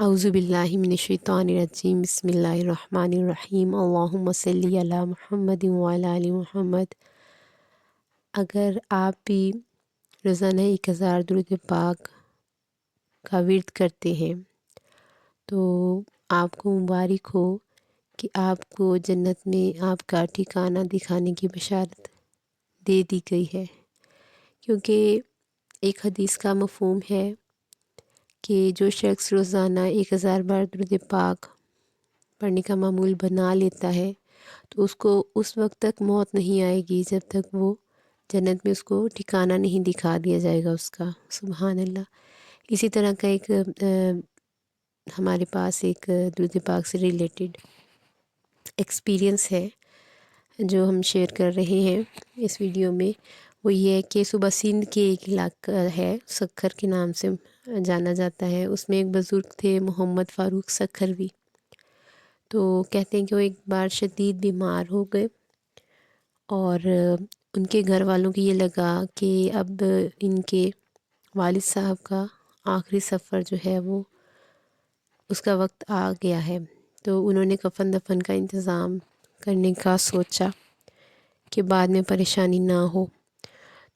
اعوذ باللہ من الشیطان الرجیم بسم اللہ الرحمن الرحیم اللہم صلی علی محمد وعلی آل محمد۔ اگر آپ بھی روزانہ 1000 درود پاک کا ورد کرتے ہیں تو آپ کو مبارک ہو کہ آپ کو جنت میں آپ کا ٹھکانہ دکھانے کی بشارت دے دی گئی ہے، کیونکہ ایک حدیث کا مفہوم ہے کہ جو شخص روزانہ 1000 بار درود پاک پڑھنے کا معمول بنا لیتا ہے تو اس کو اس وقت تک موت نہیں آئے گی جب تک وہ جنت میں اس کو ٹھکانہ نہیں دکھا دیا جائے گا اس کا۔ سبحان اللہ۔ اسی طرح کا ایک ہمارے پاس ایک درود پاک سے ریلیٹڈ ایکسپیرینس ہے جو ہم شیئر کر رہے ہیں اس ویڈیو میں۔ وہ یہ ہے کہ صوبہ سندھ کے ایک علاقہ ہے، سکھر کے نام سے جانا جاتا ہے۔ اس میں ایک بزرگ تھے محمد فاروق سکھروی۔ تو کہتے ہیں کہ وہ ایک بار شدید بیمار ہو گئے اور ان کے گھر والوں کو یہ لگا کہ اب ان کے والد صاحب کا آخری سفر جو ہے وہ اس کا وقت آ گیا ہے۔ تو انہوں نے کفن دفن کا انتظام کرنے کا سوچا کہ بعد میں پریشانی نہ ہو۔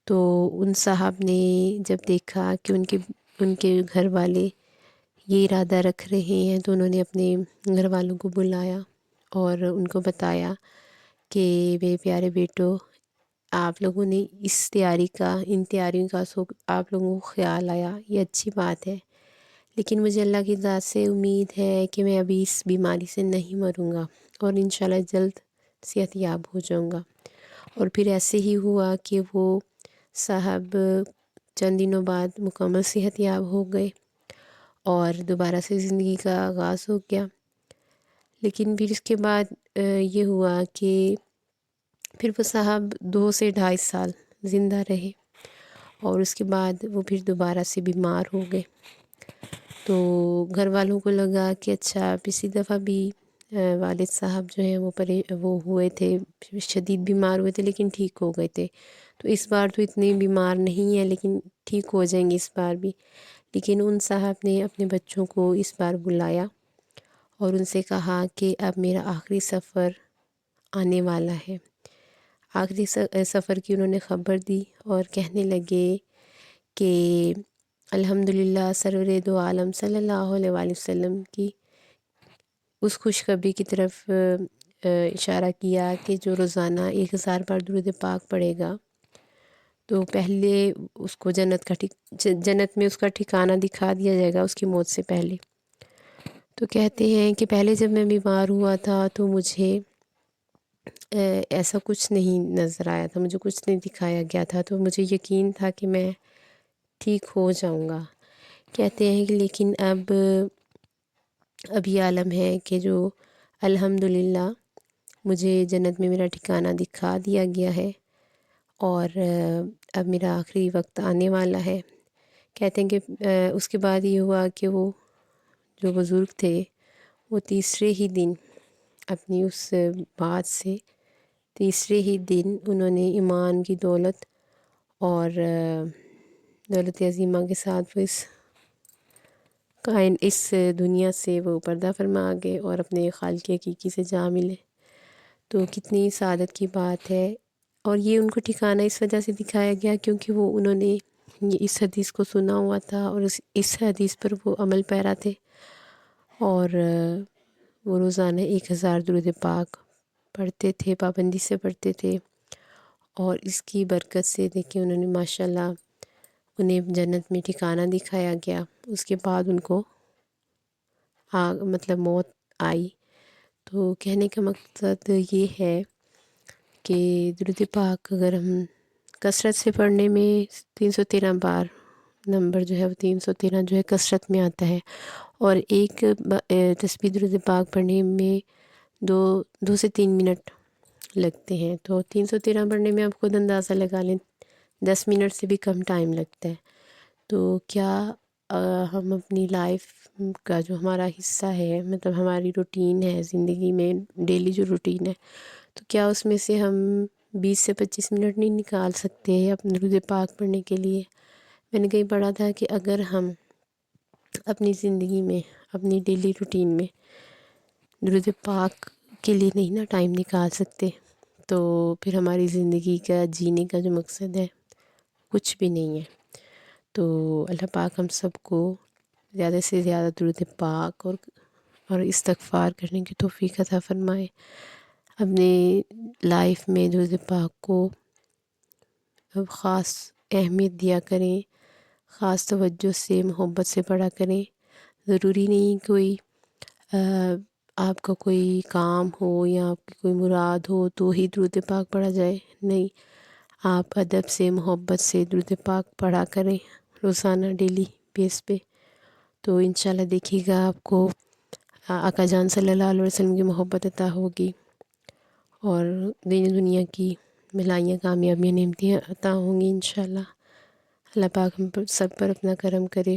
تو ان صاحب نے جب دیکھا کہ ان کے گھر والے یہ ارادہ رکھ رہے ہیں تو انہوں نے اپنے گھر والوں کو بلایا اور ان کو بتایا کہ میرے پیارے بیٹو، آپ لوگوں نے ان تیاریوں کا آپ لوگوں کو خیال آیا، یہ اچھی بات ہے، لیکن مجھے اللہ کی ذات سے امید ہے کہ میں ابھی اس بیماری سے نہیں مروں گا اور انشاءاللہ جلد صحت یاب ہو جاؤں گا۔ اور پھر ایسے ہی ہوا کہ وہ صاحب چند دنوں بعد مکمل صحت یاب ہو گئے اور دوبارہ سے زندگی کا آغاز ہو گیا۔ لیکن پھر اس کے بعد یہ ہوا کہ پھر وہ صاحب 2 سے 2.5 سال زندہ رہے اور اس کے بعد وہ پھر دوبارہ سے بیمار ہو گئے۔ تو گھر والوں کو لگا کہ اچھا پچھلی دفعہ بھی والد صاحب جو ہیں وہ ہوئے تھے، شدید بیمار ہوئے تھے لیکن ٹھیک ہو گئے تھے، تو اس بار تو اتنے بیمار نہیں ہیں لیکن ٹھیک ہو جائیں گے اس بار بھی۔ لیکن ان صاحب نے اپنے بچوں کو اس بار بلایا اور ان سے کہا کہ اب میرا آخری سفر آنے والا ہے۔ آخری سفر کی انہوں نے خبر دی اور کہنے لگے کہ الحمدللہ سرور دو عالم صلی اللہ علیہ وآلہ وسلم کی اس خوشخبری کی طرف اشارہ کیا کہ جو روزانہ 1000 بار درود پاک پڑھے گا تو پہلے اس کو جنت میں اس کا ٹھکانہ دکھا دیا جائے گا اس کی موت سے پہلے۔ تو کہتے ہیں کہ پہلے جب میں بیمار ہوا تھا تو مجھے ایسا کچھ نہیں نظر آیا تھا، مجھے کچھ نہیں دکھایا گیا تھا، تو مجھے یقین تھا کہ میں ٹھیک ہو جاؤں گا۔ کہتے ہیں کہ لیکن اب یہ عالم ہے کہ جو الحمدللہ مجھے جنت میں میرا ٹھکانہ دکھا دیا گیا ہے اور اب میرا آخری وقت آنے والا ہے۔ کہتے ہیں کہ اس کے بعد یہ ہوا کہ وہ جو بزرگ تھے وہ تیسرے ہی دن اپنی اس بات سے تیسرے ہی دن انہوں نے ایمان کی دولت اور دولت عظیمہ کے ساتھ وہ اس دنیا سے وہ پردہ فرما گئے اور اپنے خالق حقیقی سے جا ملے۔ تو کتنی سعادت کی بات ہے، اور یہ ان کو ٹھکانہ اس وجہ سے دکھایا گیا کیونکہ انہوں نے اس حدیث کو سنا ہوا تھا اور اس حدیث پر وہ عمل پیرا تھے اور وہ روزانہ 1000 درود پاک پڑھتے تھے، پابندی سے پڑھتے تھے، اور اس کی برکت سے دیکھیں انہوں نے ماشاءاللہ انہیں جنت میں ٹھکانہ دکھایا گیا۔ اس کے بعد ان کو موت آئی۔ تو کہنے کا مقصد یہ ہے کہ درود پاک اگر ہم کثرت سے پڑھنے میں 313 بار نمبر جو ہے وہ 313 جو ہے کثرت میں آتا ہے، اور ایک تسبیح درود پاک پڑھنے میں 2 سے 3 منٹ لگتے ہیں، تو 313 پڑھنے میں آپ خود اندازہ لگا لیں 10 منٹ سے بھی کم ٹائم لگتا ہے۔ تو کیا ہم اپنی لائف کا جو ہمارا حصہ ہے، ہماری روٹین ہے زندگی میں، ڈیلی جو روٹین ہے، تو کیا اس میں سے ہم 20 سے 25 منٹ نہیں نکال سکتے اپنے درود پاک پڑھنے کے لیے؟ میں نے کہیں پڑھا تھا کہ اگر ہم اپنی زندگی میں اپنی ڈیلی روٹین میں درود پاک کے لیے نہیں نا ٹائم نکال سکتے تو پھر ہماری زندگی کا جینے کا جو مقصد ہے کچھ بھی نہیں ہے۔ تو اللہ پاک ہم سب کو زیادہ سے زیادہ درود پاک اور استغفار کرنے کی توفیق عطا فرمائے۔ اپنے لائف میں درود پاک کو خاص اہمیت دیا کریں، خاص توجہ سے محبت سے پڑھا کریں۔ ضروری نہیں کوئی آپ کا کوئی کام ہو یا آپ کی کوئی مراد ہو تو ہی درود پاک پڑھا جائے، نہیں، آپ ادب سے محبت سے درود پاک پڑھا کریں روزانہ ڈیلی بیس پہ، تو انشاءاللہ دیکھیے گا آپ کو آقا جان صلی اللہ علیہ وسلم کی محبت عطا ہوگی اور دین دنیا کی بھلائیاں کامیابیاں نعمتیں عطا ہوں گی انشاءاللہ۔ اللہ پاک ہم سب پر اپنا کرم کرے،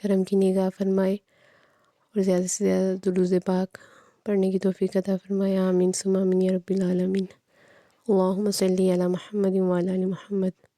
کرم کی نگاہ فرمائے اور زیادہ سے زیادہ درود پاک پڑھنے کی توفیق عطا فرمائے۔ آمین ثم آمین یا رب العالمین۔ اللہم صلی علی محمد وعلی آل محمد۔